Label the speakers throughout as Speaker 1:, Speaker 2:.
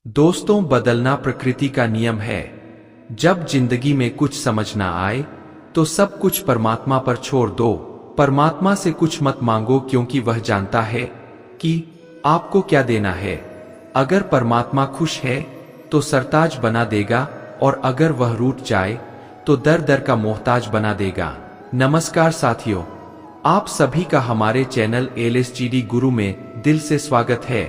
Speaker 1: दोस्तों, बदलना प्रकृति का नियम है। जब जिंदगी में कुछ समझ ना आए तो सब कुछ परमात्मा पर छोड़ दो। परमात्मा से कुछ मत मांगो, क्योंकि वह जानता है कि आपको क्या देना है। अगर परमात्मा खुश है तो सरताज बना देगा, और अगर वह रूठ जाए तो दर दर का मोहताज बना देगा। नमस्कार साथियों, आप सभी का हमारे चैनल LSGD गुरु में दिल से स्वागत है।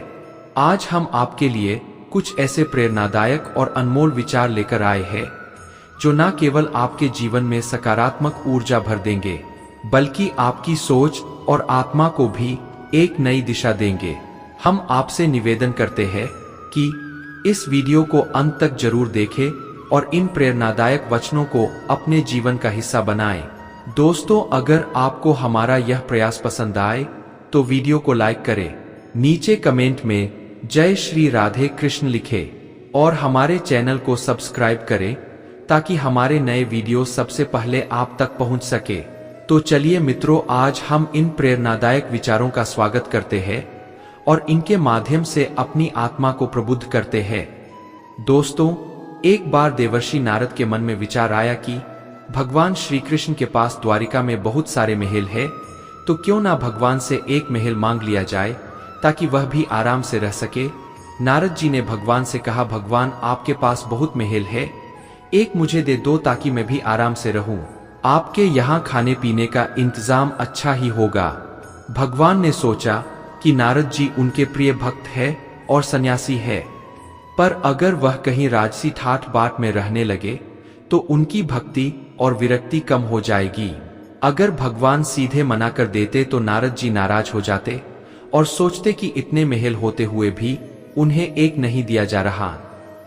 Speaker 1: आज हम आपके लिए कुछ ऐसे प्रेरणादायक और अनमोल विचार लेकर आए हैं जो न केवल आपके जीवन में सकारात्मक ऊर्जा भर देंगे, बल्कि आपकी सोच और आत्मा को भी एक नई दिशा देंगे। हम आपसे निवेदन करते हैं कि इस वीडियो को अंत तक जरूर देखें और इन प्रेरणादायक वचनों को अपने जीवन का हिस्सा बनाएं। दोस्तों, अगर आपको हमारा यह प्रयास पसंद आए तो वीडियो को लाइक करें, नीचे कमेंट में जय श्री राधे कृष्ण लिखें और हमारे चैनल को सब्सक्राइब करें ताकि हमारे नए वीडियो सबसे पहले आप तक पहुंच सके। तो चलिए मित्रों, आज हम इन प्रेरणादायक विचारों का स्वागत करते हैं और इनके माध्यम से अपनी आत्मा को प्रबुद्ध करते हैं। दोस्तों, एक बार देवर्षि नारद के मन में विचार आया कि भगवान श्री कृष्ण के पास द्वारिका में बहुत सारे महल है, तो क्यों ना भगवान से एक महल मांग लिया जाए ताकि वह भी आराम से रह सके। नारद जी ने भगवान से कहा, भगवान आपके पास बहुत महल है, एक मुझे दे दो ताकि मैं भी आराम से रहूं। आपके यहाँ खाने पीने का इंतजाम अच्छा ही होगा। भगवान ने सोचा कि नारद जी उनके प्रिय भक्त है और सन्यासी है, पर अगर वह कहीं राजसी ठाठ बाट में रहने लगे तो उनकी भक्ति और विरक्ति कम हो जाएगी। अगर भगवान सीधे मना कर देते तो नारद जी नाराज हो जाते और सोचते कि इतने महल होते हुए भी उन्हें एक नहीं दिया जा रहा।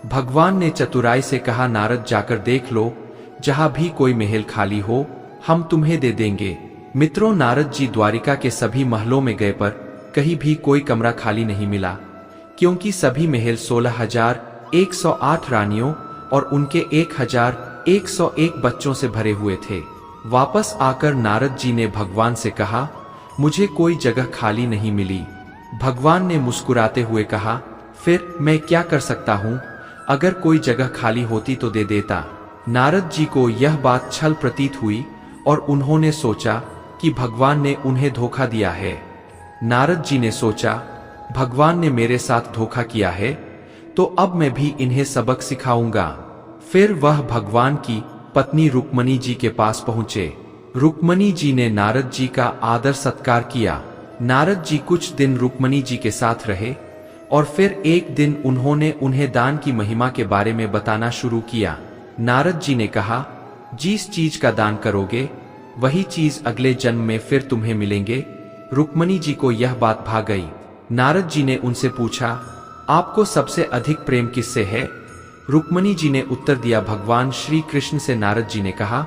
Speaker 1: भगवान ने चतुराई से कहा, नारद जाकर देख लो, जहां भी कोई महल खाली हो हम तुम्हें दे देंगे। मित्रों, नारद जी द्वारिका के सभी महलों में गए पर कहीं भी कोई कमरा खाली नहीं मिला, क्योंकि सभी महल 16,108 रानियों और उनके 1,101 बच्चों से भरे हुए थे। वापस आकर नारद जी ने भगवान से कहा, मुझे कोई जगह खाली नहीं मिली। भगवान ने मुस्कुराते हुए कहा, फिर मैं क्या कर सकता हूँ, अगर कोई जगह खाली होती तो दे देता। नारद जी को यह बात छल प्रतीत हुई और उन्होंने सोचा कि भगवान ने उन्हें धोखा दिया है। नारद जी ने सोचा, भगवान ने मेरे साथ धोखा किया है तो अब मैं भी इन्हें सबक सिखाऊंगा। फिर वह भगवान की पत्नी रुक्मणी जी के पास पहुंचे। रुक्मणी जी ने नारद जी का आदर सत्कार किया। नारद जी कुछ दिन रुक्मणी जी के साथ रहे और फिर एक दिन उन्होंने उन्हें दान की महिमा के बारे में बताना शुरू किया। नारद जी ने कहा, जिस चीज का दान करोगे वही चीज अगले जन्म में फिर तुम्हें मिलेंगे। रुक्मणी जी को यह बात भा गई। नारद जी ने उनसे पूछा, आपको सबसे अधिक प्रेम किससे है? रुक्मणी जी ने उत्तर दिया, भगवान श्री कृष्ण से। नारद जी ने कहा,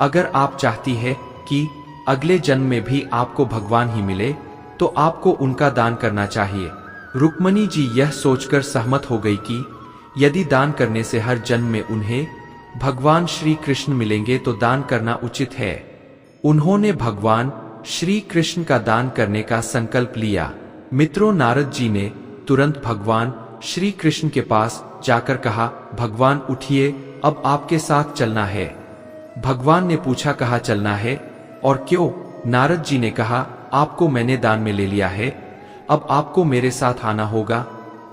Speaker 1: अगर आप चाहती है कि अगले जन्म में भी आपको भगवान ही मिले तो आपको उनका दान करना चाहिए। रुक्मणी जी यह सोचकर सहमत हो गई कि यदि दान करने से हर जन्म में उन्हें भगवान श्री कृष्ण मिलेंगे तो दान करना उचित है। उन्होंने भगवान श्री कृष्ण का दान करने का संकल्प लिया। मित्रों, नारद जी ने तुरंत भगवान श्री कृष्ण के पास जाकर कहा, भगवान उठिए, अब आपके साथ चलना है। भगवान ने पूछा, कहाँ चलना है और क्यों? नारद जी ने कहा, आपको मैंने दान में ले लिया है, अब आपको मेरे साथ आना होगा।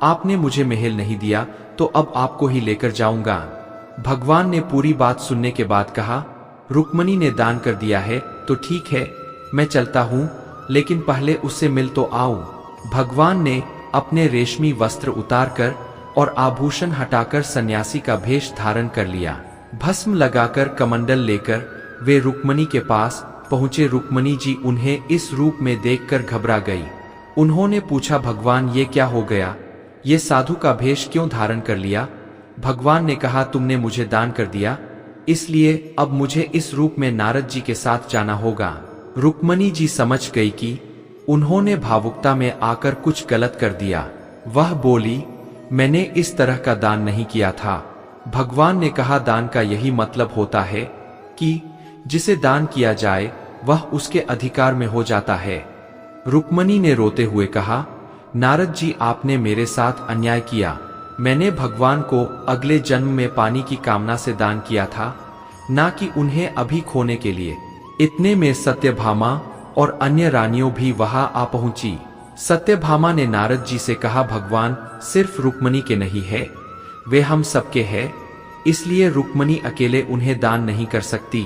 Speaker 1: आपने मुझे महल नहीं दिया तो अब आपको ही लेकर जाऊंगा। भगवान ने पूरी बात सुनने के बाद कहा, रुक्मणी ने दान कर दिया है तो ठीक है, मैं चलता हूँ, लेकिन पहले उससे मिल तो आऊं। भगवान ने अपने रेशमी वस्त्र उतारकर और आभूषण हटाकर सन्यासी का भेष धारण कर लिया। भस्म लगाकर कमंडल लेकर वे रुक्मणी के पास पहुंचे। रुक्मणी जी उन्हें इस रूप में देखकर घबरा गई। उन्होंने पूछा, भगवान ये क्या हो गया, ये साधु का भेष क्यों धारण कर लिया? भगवान ने कहा, तुमने मुझे दान कर दिया, इसलिए अब मुझे इस रूप में नारद जी के साथ जाना होगा। रुक्मणी जी समझ गई कि उन्होंने भावुकता में आकर कुछ गलत कर दिया। वह बोली, मैंने इस तरह का दान नहीं किया था। भगवान ने कहा, दान का यही मतलब होता है कि जिसे दान किया जाए वह उसके अधिकार में हो जाता है। रुक्मणी ने रोते हुए कहा, नारद जी आपने मेरे साथ अन्याय किया, मैंने भगवान को अगले जन्म में पानी की कामना से दान किया था, ना कि उन्हें अभी खोने के लिए। इतने में सत्यभामा और अन्य रानियों भी वहां आ पहुंची। सत्यभामा ने नारद जी से कहा, भगवान सिर्फ रुक्मणी के नहीं है, वे हम सबके हैं, इसलिए रुक्मणी अकेले उन्हें दान नहीं कर सकती।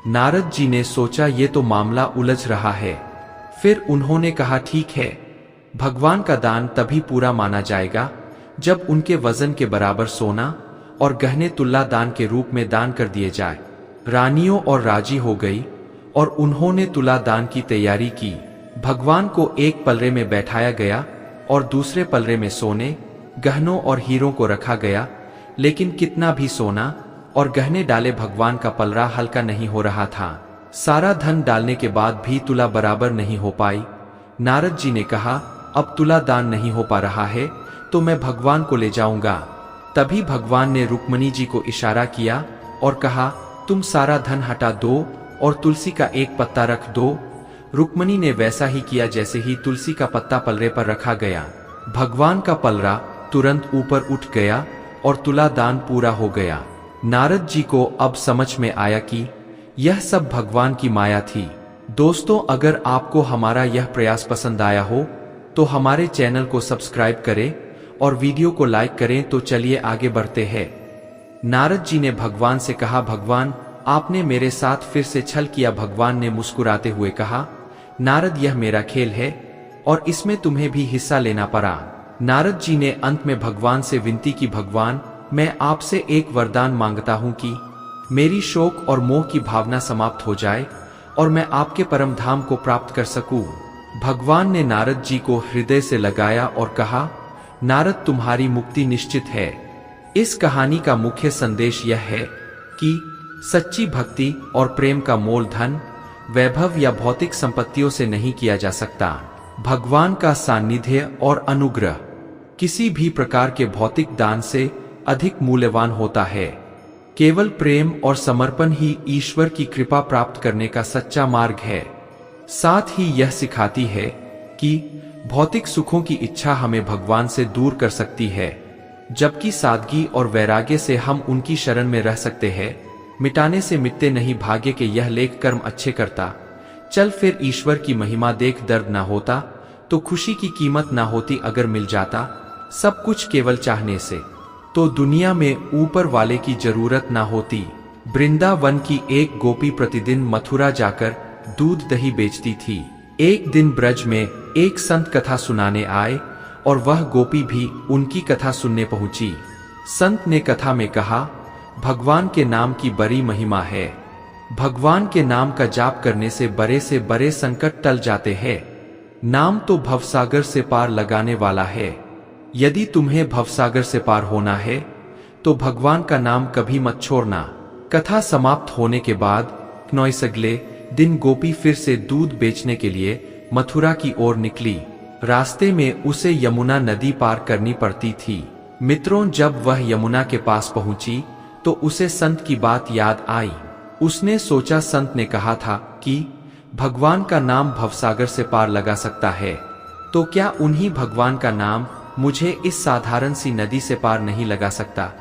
Speaker 1: नारद जी ने सोचा ये तो मामला उलझ रहा है। फिर उन्होंने कहा, ठीक है, भगवान का दान तभी पूरा माना जाएगा जब उनके वजन के बराबर सोना और गहने तुल्ला दान के रूप में दान कर दिए जाए। रानियों और राजी हो गई और उन्होंने तुला दान की तैयारी की। भगवान को एक पलरे में बैठाया गया और दूसरे पलरे में सोने, गहनों और हीरों को रखा गया, लेकिन कितना भी सोना और गहने डाले भगवान का पलरा हल्का नहीं हो रहा था। सारा धन डालने के बाद भी तुला बराबर नहीं हो पाई। नारद जी ने कहा, अब तुला दान नहीं हो पा रहा है तो मैं भगवान को ले जाऊंगा। तभी भगवान ने रुक्मणी जी को इशारा किया और कहा, तुम सारा धन हटा दो और तुलसी का एक पत्ता रख दो। रुक्मणी ने वैसा ही किया। जैसे ही तुलसी का पत्ता पलरे पर रखा गया, भगवान का पलरा तुरंत ऊपर उठ गया और तुला दान पूरा हो गया। नारद जी को अब समझ में आया कि यह सब भगवान की माया थी। दोस्तों, अगर आपको हमारा यह प्रयास पसंद आया हो तो हमारे चैनल को सब्सक्राइब करें और वीडियो को लाइक करें। तो चलिए आगे बढ़ते हैं। नारद जी ने भगवान से कहा, भगवान आपने मेरे साथ फिर से छल किया। भगवान ने मुस्कुराते हुए कहा, नारद यह मेरा खेल है और इसमें तुम्हें भी हिस्सा लेना पड़ा। नारद जी ने अंत में भगवान से विनती की, भगवान मैं आपसे एक वरदान मांगता हूं कि मेरी शोक और मोह की भावना समाप्त हो जाए और मैं आपके परम धाम को प्राप्त कर सकूं। भगवान ने नारद जी को हृदय से लगाया और कहा, नारद तुम्हारी मुक्ति निश्चित है। इस कहानी का मुख्य संदेश यह है कि सच्ची भक्ति और प्रेम का मोल धन, वैभव या भौतिक संपत्तियों से नहीं किया जा सकता। भगवान का सानिध्य और अनुग्रह किसी भी प्रकार के भौतिक दान से अधिक मूल्यवान होता है। केवल प्रेम और समर्पण ही ईश्वर की कृपा प्राप्त करने का सच्चा मार्ग है। साथ ही यह सिखाती है कि भौतिक सुखों की इच्छा हमें भगवान से दूर कर सकती है, जबकि सादगी और वैराग्य से हम उनकी शरण में रह सकते हैं। मिटाने से मिटते नहीं भाग्य के यह लेख कर्म अच्छे करता। चल फिर ईश्वर की महिमा देख, दर्द ना होता तो खुशी की कीमत ना होती। अगर मिल जाता सब कुछ केवल चाहने से तो दुनिया में ऊपर वाले की जरूरत ना होती। वृंदावन की एक गोपी प्रतिदिन मथुरा जाकर दूध दही बेचती थी। एक दिन ब्रज में एक संत कथा सुनाने आए और वह गोपी भी उनकी कथा सुनने पहुंची। संत ने कथा में कहा, भगवान के नाम की बड़ी महिमा है। भगवान के नाम का जाप करने से बड़े संकट टल जाते हैं। नाम तो भवसागर से पार लगाने वाला है। यदि तुम्हें भवसागर से पार होना है तो भगवान का नाम कभी मत छोड़ना। कथा समाप्त होने के बाद अगले दिन गोपी फिर से दूध बेचने के लिए मथुरा की ओर निकली। रास्ते में उसे यमुना नदी पार करनी पड़ती थी। मित्रों, जब वह यमुना के पास पहुंची तो उसे संत की बात याद आई। उसने सोचा, संत ने कहा था कि भगवान का नाम भवसागर से पार लगा सकता है, तो क्या उन्हीं भगवान का नाम मुझे इस साधारण सी नदी से पार नहीं लगा सकता।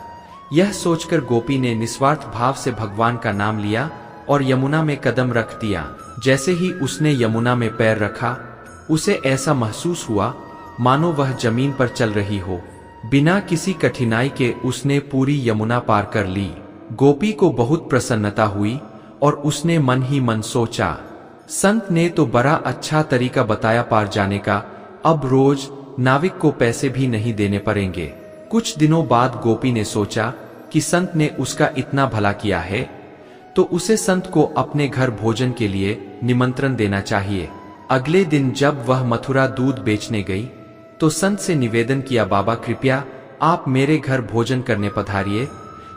Speaker 1: यह सोचकर गोपी ने निस्वार्थ भाव से भगवान का नाम लिया और यमुना में कदम रख दिया। जैसे ही उसने यमुना में पैर रखा, उसे ऐसा महसूस हुआ मानो वह जमीन पर चल रही हो। बिना किसी कठिनाई के उसने पूरी यमुना पार कर ली। गोपी को बहुत प्रसन्नता हुई और उसने मन ही मन सोचा, संत ने तो बड़ा अच्छा तरीका बताया पार जाने का, अब रोज नाविक को पैसे भी नहीं देने पड़ेंगे। कुछ दिनों बाद गोपी ने सोचा कि संत ने उसका इतना भला किया है तो उसे संत को अपने घर भोजन के लिए निमंत्रण देना चाहिए। अगले दिन जब वह मथुरा दूध बेचने गई तो संत से निवेदन किया, बाबा कृपया आप मेरे घर भोजन करने पधारिए।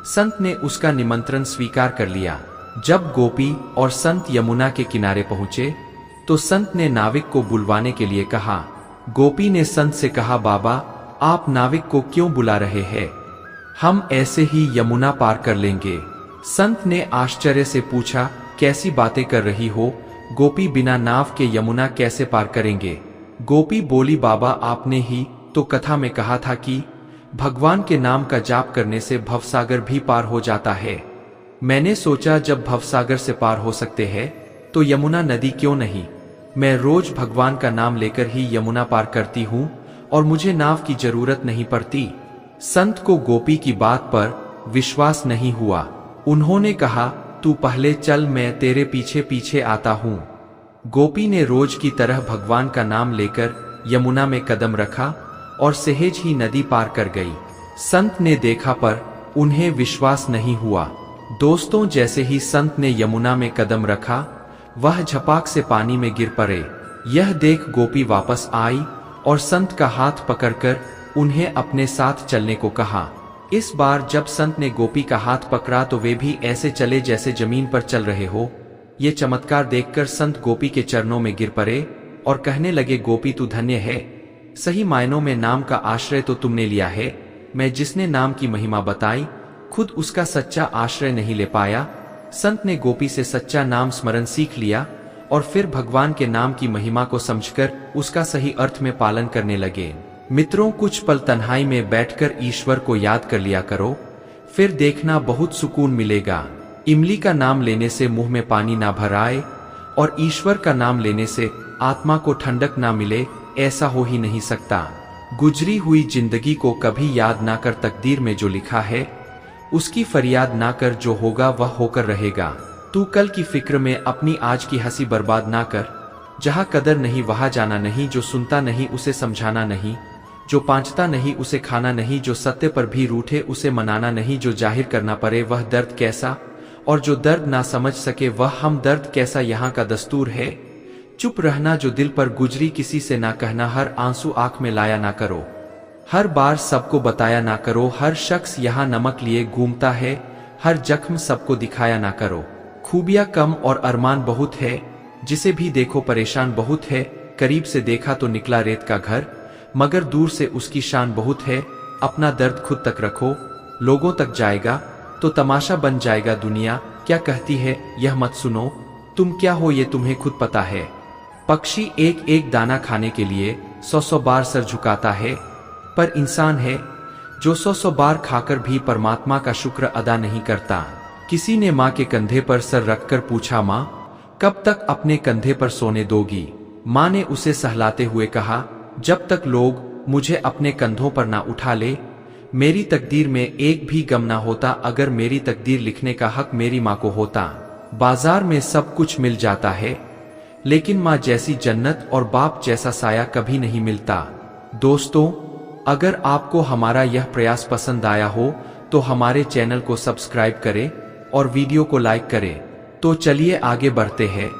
Speaker 1: संत ने उसका निमंत्रण स्वीकार कर लिया। जब गोपी और संत यमुना के किनारे पहुंचे तो संत ने नाविक को बुलवाने के लिए कहा। गोपी ने संत से कहा, बाबा आप नाविक को क्यों बुला रहे हैं, हम ऐसे ही यमुना पार कर लेंगे। संत ने आश्चर्य से पूछा, कैसी बातें कर रही हो, गोपी बिना नाव के यमुना कैसे पार करेंगे। गोपी बोली, बाबा आपने ही तो कथा में कहा था कि भगवान के नाम का जाप करने से भवसागर भी पार हो जाता है। मैंने सोचा जब भवसागर से पार हो सकते हैं तो यमुना नदी क्यों नहीं। मैं रोज भगवान का नाम लेकर ही यमुना पार करती हूँ और मुझे नाव की जरूरत नहीं पड़ती। संत को गोपी की बात पर विश्वास नहीं हुआ। उन्होंने कहा, तू पहले चल, मैं तेरे पीछे पीछे आता हूँ। गोपी ने रोज की तरह भगवान का नाम लेकर यमुना में कदम रखा और सहज ही नदी पार कर गई। संत ने देखा पर उन्हें विश्वास नहीं हुआ। दोस्तों, जैसे ही संत ने यमुना में कदम रखा वह झपाक से पानी में गिर पड़े। यह देख गोपी वापस आई और संत का हाथ पकड़कर उन्हें अपने साथ चलने को कहा। इस बार जब संत ने गोपी का हाथ पकड़ा तो वे भी ऐसे चले जैसे जमीन पर चल रहे हो। ये चमत्कार देखकर संत गोपी के चरणों में गिर पड़े और कहने लगे, गोपी तू धन्य है, सही मायनों में नाम का आश्रय तो तुमने लिया है। मैं जिसने नाम की महिमा बताई खुद उसका सच्चा आश्रय नहीं ले पाया। संत ने गोपी से सच्चा नाम स्मरण सीख लिया और फिर भगवान के नाम की महिमा को समझकर उसका सही अर्थ में पालन करने लगे। मित्रों, कुछ पल तन्हाई में बैठकर ईश्वर को याद कर लिया करो, फिर देखना बहुत सुकून मिलेगा। इमली का नाम लेने से मुंह में पानी ना भर आए और ईश्वर का नाम लेने से आत्मा को ठंडक ना मिले, ऐसा हो ही नहीं सकता। गुजरी हुई जिंदगी को कभी याद ना कर, तकदीर में जो लिखा है उसकी फरियाद ना कर, जो होगा वह होकर रहेगा। तू कल की फिक्र में अपनी आज की हंसी बर्बाद ना कर। जहाँ कदर नहीं वहाँ जाना नहीं, जो सुनता नहीं उसे समझाना नहीं, जो पांचता नहीं उसे खाना नहीं, जो सत्य पर भी रूठे उसे मनाना नहीं, जो जाहिर करना पड़े वह दर्द कैसा और जो दर्द ना समझ सके वह हम दर्द कैसा, यहाँ का दस्तूर है। चुप रहना जो दिल पर गुजरी किसी से ना कहना, हर आंसू आंख में लाया ना करो, हर बार सबको बताया ना करो, हर शख्स यहाँ नमक लिए घूमता है, हर जख्म सबको दिखाया ना करो। खूबियां कम और अरमान बहुत है, जिसे भी देखो परेशान बहुत है। करीब से देखा तो निकला रेत का घर, मगर दूर से उसकी शान बहुत है। अपना दर्द खुद तक रखो, लोगों तक जाएगा तो तमाशा बन जाएगा। दुनिया क्या कहती है यह मत सुनो, तुम क्या हो ये तुम्हें खुद पता है। पक्षी एक एक दाना खाने के लिए 100 बार सर झुकाता है, पर इंसान है जो 100 बार खाकर भी परमात्मा का शुक्र अदा नहीं करता। किसी ने माँ के कंधे पर सर रखकर पूछा, माँ कब तक अपने कंधे पर सोने दोगी। माँ ने उसे सहलाते हुए कहा, जब तक लोग मुझे अपने कंधों पर ना उठा ले। मेरी तकदीर में एक भी गम ना होता, अगर मेरी तकदीर लिखने का हक मेरी माँ को होता। बाजार में सब कुछ मिल जाता है, लेकिन माँ जैसी जन्नत और बाप जैसा साया कभी नहीं मिलता। दोस्तों, अगर आपको हमारा यह प्रयास पसंद आया हो तो हमारे चैनल को सब्सक्राइब करें और वीडियो को लाइक करें। तो चलिए आगे बढ़ते हैं।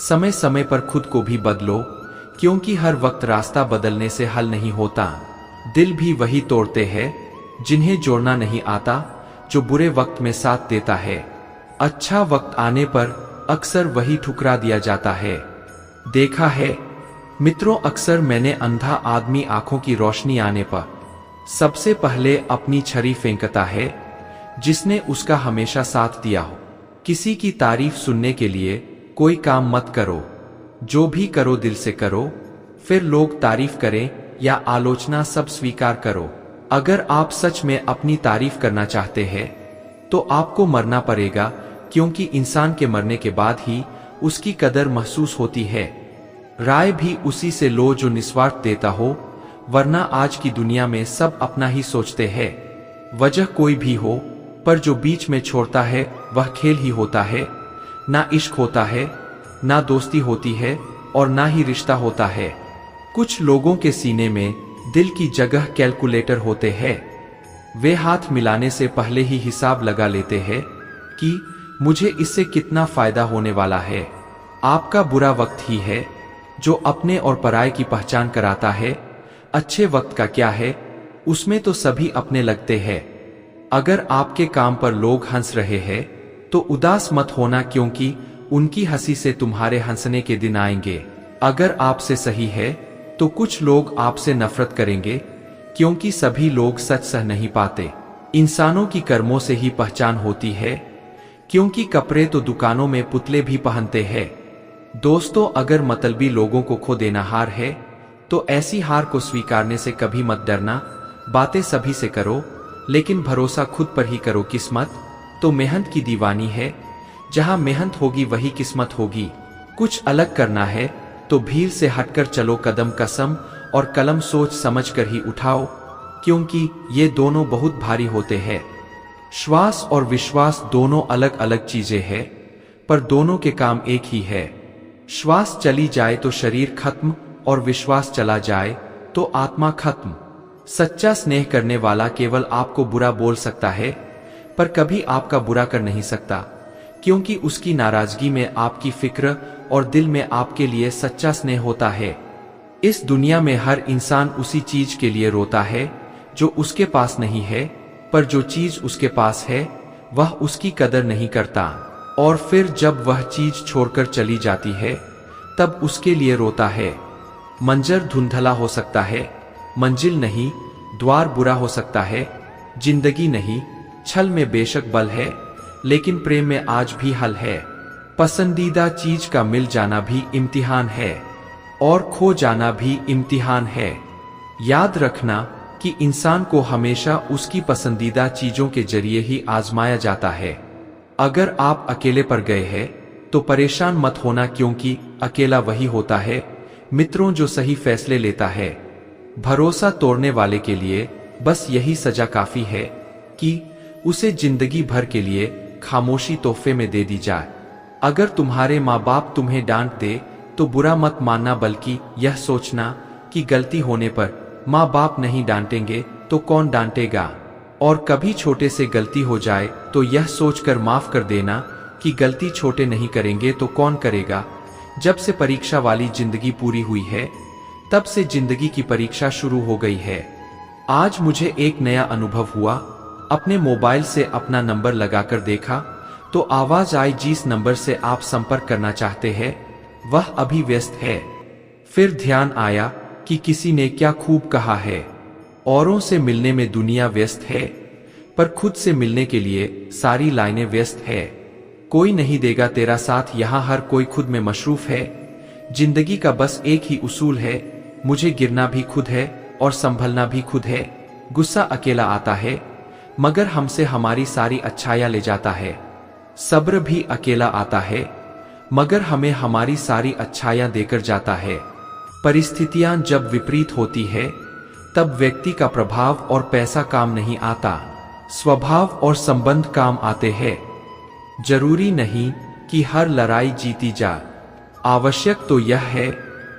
Speaker 1: समय समय पर खुद को भी बदलो, क्योंकि हर वक्त रास्ता बदलने से हल नहीं होता। दिल भी वही तोड़ते हैं जिन्हें जोड़ना नहीं आता, जो बुरे वक्त में साथ देता है। अच्छा वक्त आने पर अक्सर वही ठुकरा दिया जाता है। देखा है मित्रों, अक्सर मैंने अंधा आदमी आंखों की रोशनी आने पर सबसे पहले अपनी छड़ी फेंकता है, जिसने उसका हमेशा साथ दिया हो। किसी की तारीफ सुनने के लिए कोई काम मत करो, जो भी करो दिल से करो, फिर लोग तारीफ करें या आलोचना सब स्वीकार करो। अगर आप सच में अपनी तारीफ करना चाहते हैं तो आपको मरना पड़ेगा, क्योंकि इंसान के मरने के बाद ही उसकी कदर महसूस होती है। राय भी उसी से लो जो निस्वार्थ देता हो, वरना आज की दुनिया में सब अपना ही सोचते हैं। वजह कोई भी हो, पर जो बीच में छोड़ता है वह खेल ही होता है। ना इश्क होता है, ना दोस्ती होती है और ना ही रिश्ता होता है। कुछ लोगों के सीने में दिल की जगह कैलकुलेटर होते हैं। वे हाथ मिलाने से पहले ही हिसाब लगा लेते हैं कि मुझे इससे कितना फायदा होने वाला है। आपका बुरा वक्त ही है जो अपने और पराये की पहचान कराता है। अच्छे वक्त का क्या है, उसमें तो सभी अपने लगते हैं। अगर आपके काम पर लोग हंस रहे हैं तो उदास मत होना, क्योंकि उनकी हंसी से तुम्हारे हंसने के दिन आएंगे। अगर आपसे सही है तो कुछ लोग आपसे नफरत करेंगे, क्योंकि सभी लोग सच सह नहीं पाते। इंसानों की कर्मों से ही पहचान होती है, क्योंकि कपड़े तो दुकानों में पुतले भी पहनते हैं। दोस्तों, अगर मतलबी लोगों को खो देना हार है तो ऐसी हार को स्वीकारने से कभी मत डरना। बातें सभी से करो, लेकिन भरोसा खुद पर ही करो। किस्मत तो मेहनत की दीवानी है, जहां मेहनत होगी वही किस्मत होगी। कुछ अलग करना है तो भीड़ से हटकर चलो, कदम कसम और कलम सोच समझ कर ही उठाओ, क्योंकि ये दोनों बहुत भारी होते हैं। श्वास और विश्वास दोनों अलग अलग चीजें हैं, पर दोनों के काम एक ही है। श्वास चली जाए तो शरीर खत्म, और विश्वास चला जाए तो आत्मा खत्म। सच्चा स्नेह करने वाला केवल आपको बुरा बोल सकता है, पर कभी आपका बुरा कर नहीं सकता, क्योंकि उसकी नाराजगी में आपकी फिक्र और दिल में आपके लिए सच्चा स्नेह होता है। इस दुनिया में हर इंसान उसी चीज के लिए रोता है जो उसके पास नहीं है, पर जो चीज उसके पास है वह उसकी कदर नहीं करता, और फिर जब वह चीज छोड़कर चली जाती है तब उसके लिए रोता है। मंजर धुंधला हो सकता है, मंजिल नहीं, द्वार बुरा हो सकता है, जिंदगी नहीं, छल में बेशक बल है, लेकिन प्रेम में आज भी हल है। पसंदीदा चीज का मिल जाना भी इम्तिहान है, और खो जाना भी इम्तिहान है। याद रखना कि इंसान को हमेशा उसकी पसंदीदा चीजों के जरिए ही आजमाया जाता है। अगर आप अकेले पर गए हैं तो परेशान मत होना, क्योंकि अकेला वही होता है मित्रों जो सही फैसले लेता है। भरोसा तोड़ने वाले के लिए बस यही सजा काफी है कि उसे जिंदगी भर के लिए खामोशी तोहफे में दे दी जाए। अगर तुम्हारे माँ बाप तुम्हें डांट दे तो बुरा मत मानना, बल्कि यह सोचना कि गलती होने पर माँ बाप नहीं डांटेंगे तो कौन डांटेगा। और कभी छोटे से गलती हो जाए तो यह सोचकर माफ कर देना कि गलती छोटे नहीं करेंगे तो कौन करेगा। जब से परीक्षा वाली जिंदगी पूरी हुई है, तब से जिंदगी की परीक्षा शुरू हो गई है। आज मुझे एक नया अनुभव हुआ। अपने मोबाइल से अपना नंबर लगाकर देखा तो आवाज आई, जिस नंबर से आप संपर्क करना चाहते हैं वह अभी व्यस्त है। फिर ध्यान आया कि किसी ने क्या खूब कहा है, औरों से मिलने में दुनिया व्यस्त है, पर खुद से मिलने के लिए सारी लाइनें व्यस्त है। कोई नहीं देगा तेरा साथ, यहाँ हर कोई खुद में मशरूफ है। जिंदगी का बस एक ही उसूल है, मुझे गिरना भी खुद है और संभलना भी खुद है। गुस्सा अकेला आता है, मगर हमसे हमारी सारी अच्छाइयां ले जाता है। सब्र भी अकेला आता है, मगर हमें हमारी सारी अच्छाइयां देकर जाता है। परिस्थितियां जब विपरीत होती है तब व्यक्ति का प्रभाव और पैसा काम नहीं आता, स्वभाव और संबंध काम आते हैं। जरूरी नहीं कि हर लड़ाई जीती जाए, आवश्यक तो यह है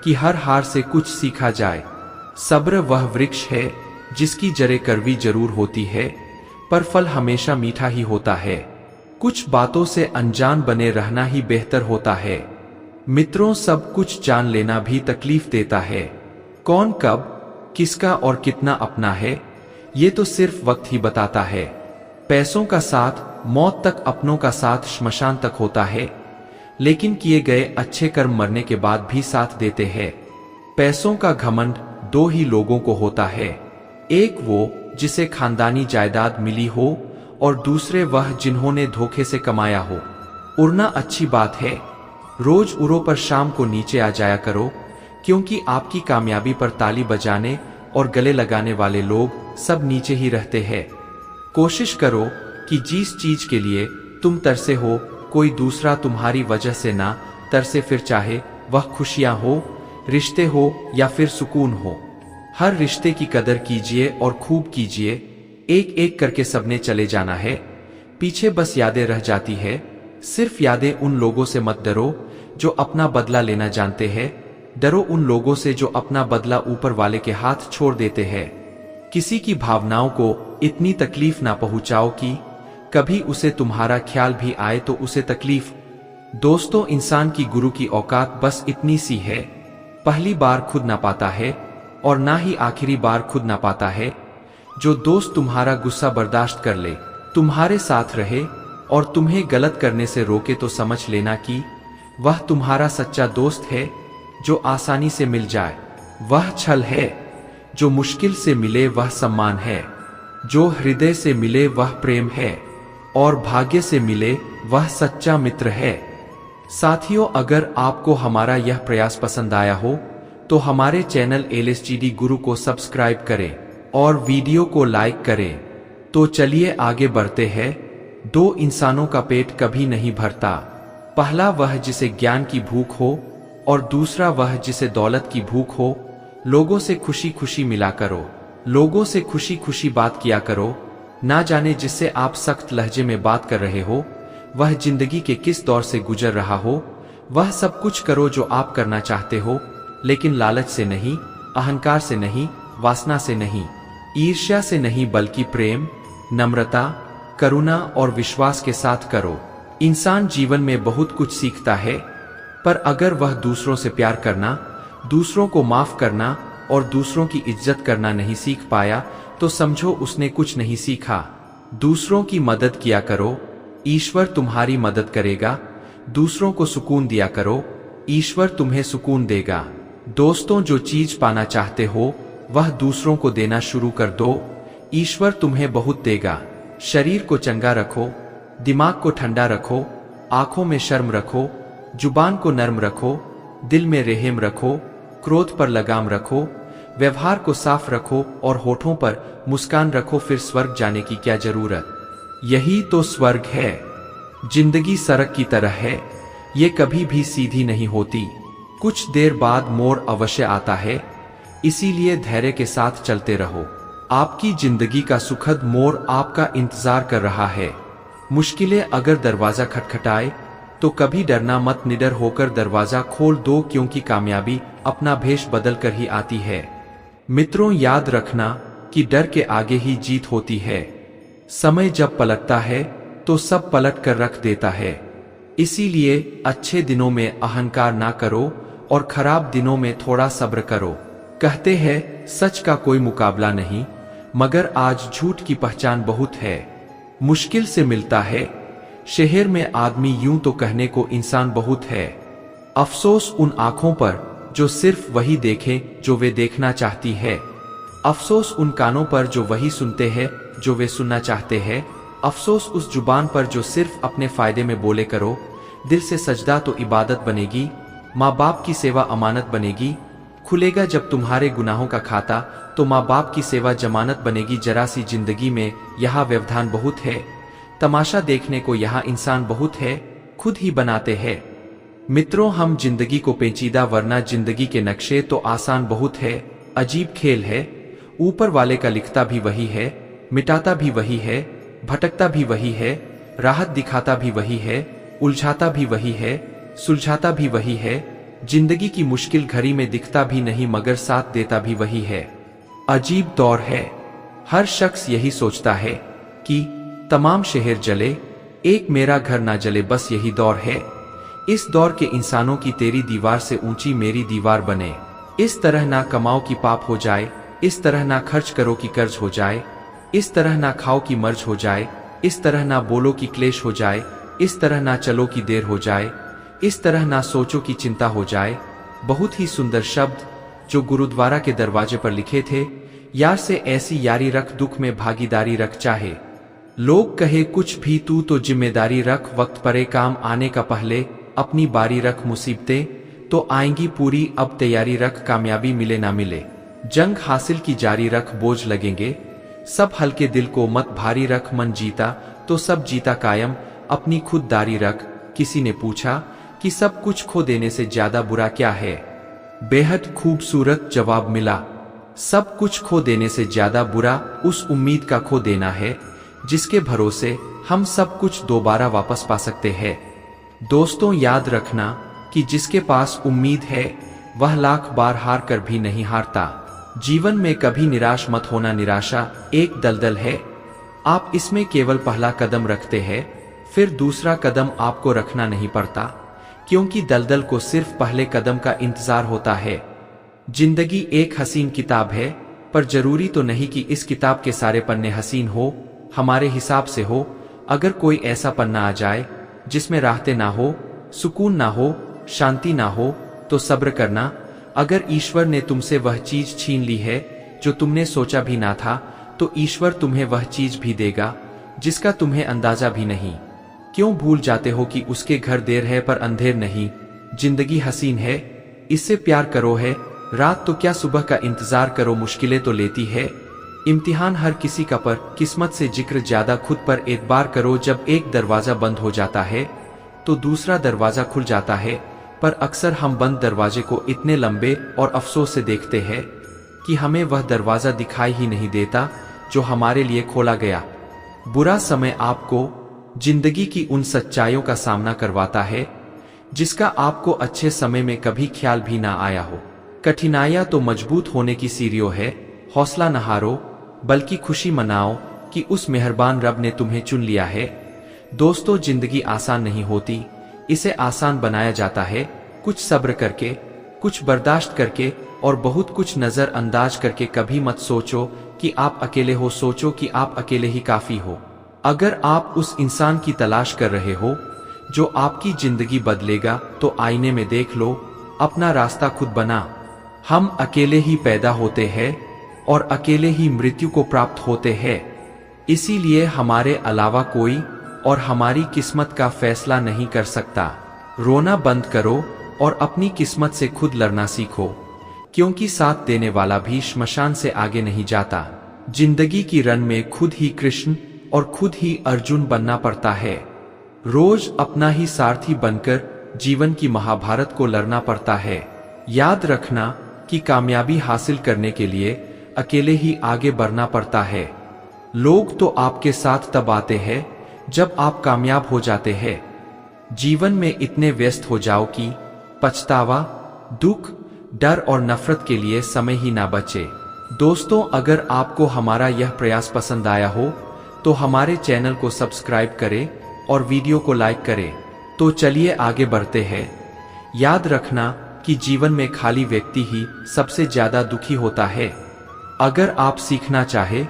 Speaker 1: कि हर हार से कुछ सीखा जाए। सब्र वह वृक्ष है जिसकी जड़ें कड़वी जरूर होती है, पर फल हमेशा मीठा ही होता है। कुछ बातों से अनजान बने रहना ही बेहतर होता है। मित्रों, सब कुछ जान लेना भी तकलीफ देता है। कौन कब, किसका और कितना अपना है, ये तो सिर्फ वक्त ही बताता है। पैसों का साथ मौत तक, अपनों का साथ श्मशान तक होता है, लेकिन किए गए अच्छे कर्म मरने के बाद भी साथ देते हैं। पैसों का घमंड दो ही लोगों को होता है, एक वो जिसे खानदानी जायदाद मिली हो और दूसरे वह जिन्होंने धोखे से कमाया हो। उड़ना अच्छी बात है, रोज उड़ो, पर शाम को नीचे आ जाया करो, क्योंकि आपकी कामयाबी पर ताली बजाने और गले लगाने वाले लोग सब नीचे ही रहते हैं। कोशिश करो कि जिस चीज के लिए तुम तरसे हो कोई दूसरा तुम्हारी वजह से ना तरसे, फिर चाहे वह खुशियां हो, रिश्ते हो या फिर सुकून हो। हर रिश्ते की कदर कीजिए और खूब कीजिए। एक एक करके सबने चले जाना है, पीछे बस यादें रह जाती है। सिर्फ यादें। उन लोगों से मत डरो जो अपना बदला लेना जानते हैं, डरो उन लोगों से जो अपना बदला ऊपर वाले के हाथ छोड़ देते हैं। किसी की भावनाओं को इतनी तकलीफ ना पहुंचाओ कि कभी उसे तुम्हारा ख्याल भी आए तो उसे तकलीफ। दोस्तों, इंसान की गुरु की औकात बस इतनी सी है, पहली बार खुद ना पाता है और ना ही आखिरी बार खुद ना पाता है। जो दोस्त तुम्हारा गुस्सा बर्दाश्त कर ले, तुम्हारे साथ रहे और तुम्हें गलत करने से रोके, तो समझ लेना कि वह तुम्हारा सच्चा दोस्त है। जो आसानी से मिल जाए वह छल है, जो मुश्किल से मिले वह सम्मान है, जो हृदय से मिले वह प्रेम है, और भाग्य से मिले वह सच्चा मित्र है। साथियों, अगर आपको हमारा यह प्रयास पसंद आया हो तो हमारे चैनल LSGD गुरु को सब्सक्राइब करें और वीडियो को लाइक करें। तो चलिए आगे बढ़ते हैं। दो इंसानों का पेट कभी नहीं भरता। पहला वह जिसे ज्ञान की भूख हो और दूसरा वह जिसे दौलत की भूख हो। लोगों से खुशी खुशी मिला करो, लोगों से खुशी खुशी बात किया करो। ना जाने जिससे आप सख्त लहजे में बात कर रहे हो वह जिंदगी के किस दौर से गुजर रहा हो। वह सब कुछ करो जो आप करना चाहते हो, लेकिन लालच से नहीं, अहंकार से नहीं, वासना से नहीं, ईर्ष्या से नहीं, बल्कि प्रेम, नम्रता, करुणा और विश्वास के साथ करो। इंसान जीवन में बहुत कुछ सीखता है, पर अगर वह दूसरों से प्यार करना, दूसरों को माफ करना और दूसरों की इज्जत करना नहीं सीख पाया तो समझो उसने कुछ नहीं सीखा। दूसरों की मदद किया करो, ईश्वर तुम्हारी मदद करेगा। दूसरों को सुकून दिया करो, ईश्वर तुम्हें सुकून देगा। दोस्तों, जो चीज पाना चाहते हो वह दूसरों को देना शुरू कर दो, ईश्वर तुम्हें बहुत देगा। शरीर को चंगा रखो, दिमाग को ठंडा रखो, आंखों में शर्म रखो, जुबान को नर्म रखो, दिल में रहम रखो, क्रोध पर लगाम रखो, व्यवहार को साफ रखो और होठों पर मुस्कान रखो। फिर स्वर्ग जाने की क्या जरूरत? यही तो स्वर्ग है। जिंदगी सड़क की तरह है, ये कभी भी सीधी नहीं होती। कुछ देर बाद मोड़ अवश्य आता है, इसीलिए धैर्य के साथ चलते रहो। आपकी जिंदगी का सुखद मोड़ आपका इंतजार कर रहा है। मुश्किलें अगर दरवाजा खटखटाए तो कभी डरना मत, निडर होकर दरवाजा खोल दो, क्योंकि कामयाबी अपना भेष बदल कर ही आती है। मित्रों, याद रखना कि डर के आगे ही जीत होती है। समय जब पलटता है तो सब पलट कर रख देता है। इसीलिए अच्छे दिनों में अहंकार ना करो और खराब दिनों में थोड़ा सब्र करो। कहते हैं सच का कोई मुकाबला नहीं, मगर आज झूठ की पहचान बहुत है। मुश्किल से मिलता है शहर में आदमी, यूं तो कहने को इंसान बहुत है। अफसोस उन आंखों पर जो सिर्फ वही देखे जो वे देखना चाहती है। अफसोस उन कानों पर जो वही सुनते हैं जो वे सुनना चाहते हैं। अफसोस उस जुबान पर जो सिर्फ अपने फायदे में बोले करो। दिल से सजदा तो इबादत बनेगी, माँ बाप की सेवा अमानत बनेगी। खुलेगा जब तुम्हारे गुनाहों का खाता तो माँ बाप की सेवा जमानत बनेगी। जरा सी जिंदगी में यहाँ व्यवधान बहुत है, तमाशा देखने को यहाँ इंसान बहुत है, खुद ही बनाते हैं। मित्रों, हम जिंदगी को पेचीदा, वरना जिंदगी के नक्शे तो आसान बहुत है। अजीब खेल है, ऊपर वाले का लिखता भी वही है, मिटाता भी वही है, भटकता भी वही है, राहत दिखाता भी वही है, उलझाता भी वही है, सुलझाता भी वही है। जिंदगी की मुश्किल घड़ी में दिखता भी नहीं, मगर साथ देता भी वही है। अजीब दौर है, हर शख्स यही सोचता है कि तमाम शहर जले, एक मेरा घर ना जले। बस यही दौर है। इस दौर के इंसानों की तेरी दीवार से ऊंची मेरी दीवार बने। इस तरह ना कमाओ कि पाप हो जाए, इस तरह ना खर्च करो कि कर्ज हो जाए, इस तरह ना खाओ कि मर्ज हो जाए, इस तरह ना बोलो कि क्लेश हो जाए, इस तरह ना चलो कि देर हो जाए, इस तरह ना सोचो कि चिंता हो जाए। बहुत ही सुंदर शब्द जो गुरुद्वारा के दरवाजे पर लिखे थे। यार से ऐसी यारी रख, दुख में भागीदारी रख। चाहे लोग कहे कुछ भी, तू तो जिम्मेदारी रख। वक्त परे काम आने का पहले अपनी बारी रख। मुसीबतें तो आएंगी पूरी, अब तैयारी रख। कामयाबी मिले ना मिले, जंग हासिल की जारी रख। बोझ लगेंगे सब, हल्के दिल को मत भारी रख। मन जीता तो सब जीता कायम, अपनी खुददारी रख। किसी ने पूछा कि सब कुछ खो देने से ज्यादा बुरा क्या है? बेहद खूबसूरत जवाब मिला, सब कुछ खो देने से ज्यादा बुरा उस उम्मीद का खो देना है जिसके भरोसे हम सब कुछ दोबारा वापस पा सकते हैं। दोस्तों, याद रखना कि जिसके पास उम्मीद है वह लाख बार हार कर भी नहीं हारता। जीवन में कभी निराश मत होना, निराशा एक दलदल है। आप इसमें केवल पहला कदम रखते हैं, फिर दूसरा कदम आपको रखना नहीं पड़ता, क्योंकि दलदल को सिर्फ पहले कदम का इंतजार होता है। जिंदगी एक हसीन किताब है, पर जरूरी तो नहीं कि इस किताब के सारे पन्ने हसीन हो। हमारे हिसाब से हो। अगर कोई ऐसा पन्ना आ जाए जिसमें राहतें ना हो, सुकून ना हो, शांति ना हो, तो सब्र करना। अगर ईश्वर ने तुमसे वह चीज छीन ली है जो तुमने सोचा भी ना था, तो ईश्वर तुम्हें वह चीज भी देगा जिसका तुम्हें अंदाजा भी नहीं। क्यों भूल जाते हो कि उसके घर देर है पर अंधेर नहीं। जिंदगी हसीन है, इससे प्यार करो है। रात तो क्या सुबह का इंतजार करो, मुश्किलें तो लेती है। इम्तिहान हर किसी का, पर किस्मत से जिक्र ज्यादा खुद पर एतबार करो। जब एक दरवाजा बंद हो जाता है तो दूसरा दरवाजा खुल जाता है, पर अक्सर हम बंद दरवाजे को इतने लंबे और अफसोस से देखते हैं कि हमें वह दरवाजा दिखाई ही नहीं देता जो हमारे लिए खोला गया। बुरा समय आपको जिंदगी की उन सच्चाइयों का सामना करवाता है जिसका आपको अच्छे समय में कभी ख्याल भी ना आया हो। कठिनाइयां तो मजबूत होने की सीढ़ियों है, हौसला न हारो बल्कि खुशी मनाओ कि उस मेहरबान रब ने तुम्हें चुन लिया है। दोस्तों, जिंदगी आसान नहीं होती, इसे आसान बनाया जाता है कुछ सब्र करके, कुछ बर्दाश्त करके और बहुत कुछ नजरअंदाज करके। कभी मत सोचो कि आप अकेले हो, सोचो कि आप अकेले ही काफी हो। अगर आप उस इंसान की तलाश कर रहे हो जो आपकी जिंदगी बदलेगा, तो आईने में देख लो, अपना रास्ता खुद बना। हम अकेले ही पैदा होते हैं और अकेले ही मृत्यु को प्राप्त होते हैं। इसीलिए हमारे अलावा कोई और हमारी किस्मत का फैसला नहीं कर सकता। रोना बंद करो और अपनी किस्मत से खुद लड़ना सीखो, क्योंकि साथ देने वाला भी श्मशान से आगे नहीं जाता। जिंदगी की रन में खुद ही कृष्ण और खुद ही अर्जुन बनना पड़ता है। रोज अपना ही सारथी बनकर जीवन की महाभारत को लड़ना पड़ता है। याद रखना कि कामयाबी हासिल करने के लिए अकेले ही आगे बढ़ना पड़ता है। लोग तो आपके साथ तब आते हैं जब आप कामयाब हो जाते हैं। जीवन में इतने व्यस्त हो जाओ कि पछतावा, दुख, डर और नफरत के लिए समय ही ना बचे। दोस्तों, अगर आपको हमारा यह प्रयास पसंद आया हो तो हमारे चैनल को सब्सक्राइब करें और वीडियो को लाइक करें। तो चलिए आगे बढ़ते हैं। याद रखना कि जीवन में खाली व्यक्ति ही सबसे ज्यादा दुखी होता है। अगर आप सीखना चाहे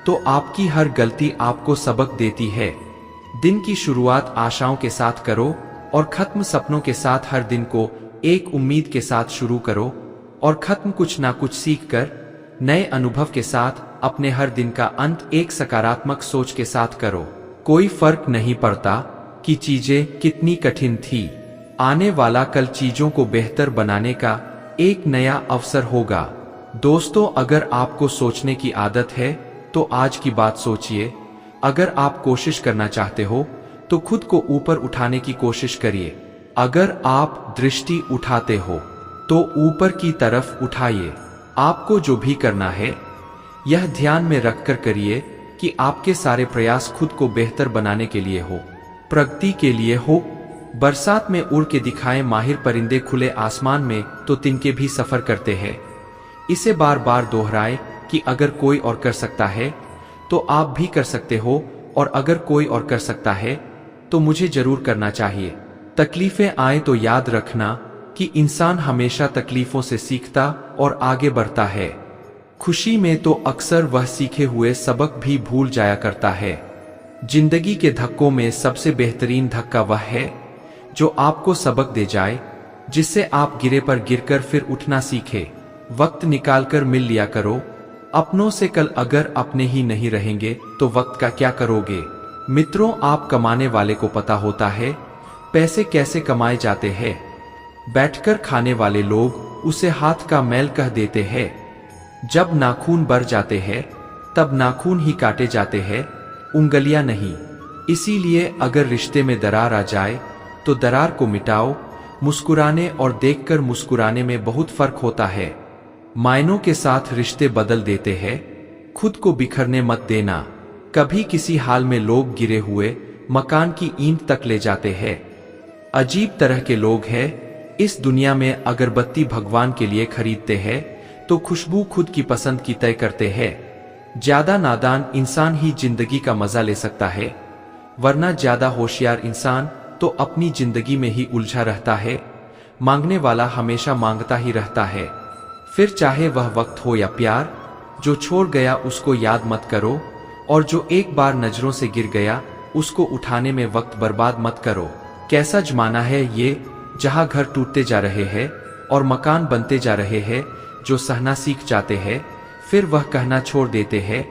Speaker 1: तो आपकी हर गलती आपको सबक देती है। दिन की शुरुआत आशाओं के साथ करो और खत्म सपनों के साथ। हर दिन को एक उम्मीद के साथ शुरू करो और खत्म कुछ ना कुछ सीख कर नए अनुभव के साथ। अपने हर दिन का अंत एक सकारात्मक सोच के साथ करो। कोई फर्क नहीं पड़ता कि चीजें कितनी कठिन थी, आने वाला कल चीजों को बेहतर बनाने का एक नया अवसर होगा। दोस्तों, अगर आपको सोचने की आदत है तो आज की बात सोचिए। अगर आप कोशिश करना चाहते हो तो खुद को ऊपर उठाने की कोशिश करिए। अगर आप दृष्टि उठाते हो तो ऊपर की तरफ उठाइए। आपको जो भी करना है यह ध्यान में रखकर करिए कि आपके सारे प्रयास खुद को बेहतर बनाने के लिए हो, प्रगति के लिए हो। बरसात में उड़ के दिखाएं माहिर परिंदे खुले आसमान में, तो तिनके भी सफर करते हैं। इसे बार बार दोहराएं कि अगर कोई और कर सकता है तो आप भी कर सकते हो, और अगर कोई और कर सकता है तो मुझे जरूर करना चाहिए। तकलीफें आए तो याद रखना कि इंसान हमेशा तकलीफों से सीखता और आगे बढ़ता है। खुशी में तो अक्सर वह सीखे हुए सबक भी भूल जाया करता है। जिंदगी के धक्कों में सबसे बेहतरीन धक्का वह है जो आपको सबक दे जाए, जिससे आप गिरे पर गिरकर फिर उठना सीखे। वक्त निकालकर मिल लिया करो अपनों से। कल अगर अपने ही नहीं रहेंगे तो वक्त का क्या करोगे। मित्रों, आप कमाने वाले को पता होता है पैसे कैसे कमाए जाते हैं। बैठकर खाने वाले लोग उसे हाथ का मैल कह देते हैं। जब नाखून बढ़ जाते हैं तब नाखून ही काटे जाते हैं, उंगलियां नहीं। इसीलिए अगर रिश्ते में दरार आ जाए तो दरार को मिटाओ। मुस्कुराने और देखकर मुस्कुराने में बहुत फर्क होता है। मायनों के साथ रिश्ते बदल देते हैं। खुद को बिखरने मत देना। कभी किसी हाल में लोग गिरे हुए मकान की ईंट तक ले जाते हैं। अजीब तरह के लोग हैं इस दुनिया में। अगरबत्ती भगवान के लिए खरीदते हैं तो खुशबू खुद की पसंद की तय करते हैं। ज्यादा नादान इंसान ही जिंदगी का मजा ले सकता है, वरना ज्यादा होशियार इंसान तो अपनी जिंदगी में ही उलझा रहता है। मांगने वाला हमेशा मांगता ही रहता है। फिर चाहे वह वक्त हो या प्यार, जो छोड़ गया उसको याद मत करो, और जो एक बार नजरों से गिर गया उसको उठाने में वक्त बर्बाद मत करो। कैसा जमाना है ये, जहां घर टूटते जा रहे हैं और मकान बनते जा रहे हैं। जो सहना सीख जाते हैं फिर वह कहना छोड़ देते हैं।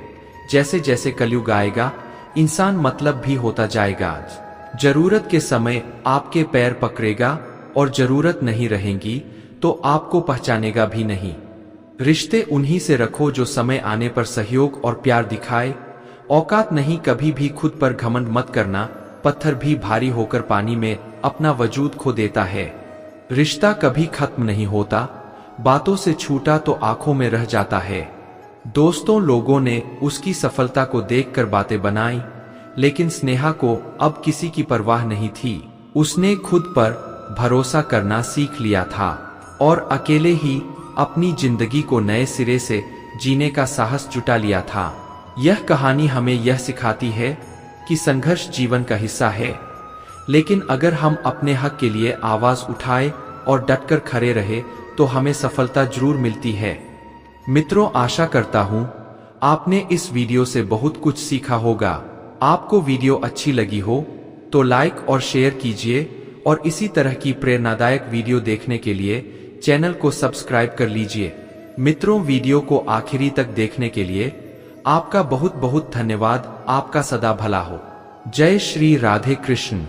Speaker 1: जैसे जैसे कलयुग आएगा इंसान मतलब भी होता जाएगा। जरूरत के समय आपके पैर पकड़ेगा और जरूरत नहीं रहेगी तो आपको पहचानेगा भी नहीं। रिश्ते उन्हीं से रखो जो समय आने पर सहयोग और प्यार दिखाए। औकात नहीं, कभी भी खुद पर घमंड मत करना। पत्थर भी भारी होकर पानी में अपना वजूद खो देता है। रिश्ता कभी खत्म नहीं होता, बातों से छूटा तो आंखों में रह जाता है। दोस्तों लोगों ने उसकी सफलता को देखकर बातें बनाई, लेकिन स्नेहा को अब किसी की परवाह नहीं थी। उसने खुद पर भरोसा करना सीख लिया था और अकेले ही अपनी जिंदगी को नए सिरे से जीने का साहस जुटा लिया था। यह कहानी हमें यह सिखाती है कि संघर्ष जीवन का हिस्सा है, लेकिन अगर हम अपने हक के लिए आवाज उठाए और डटकर खड़े रहे तो हमें सफलता जरूर मिलती है। मित्रों, आशा करता हूं आपने इस वीडियो से बहुत कुछ सीखा होगा। आपको वीडियो अच्छी लगी हो तो लाइक और शेयर कीजिए और इसी तरह की प्रेरणादायक वीडियो देखने के लिए चैनल को सब्सक्राइब कर लीजिए। मित्रों, वीडियो को आखिरी तक देखने के लिए आपका बहुत बहुत धन्यवाद। आपका सदा भला हो। जय श्री राधे कृष्ण।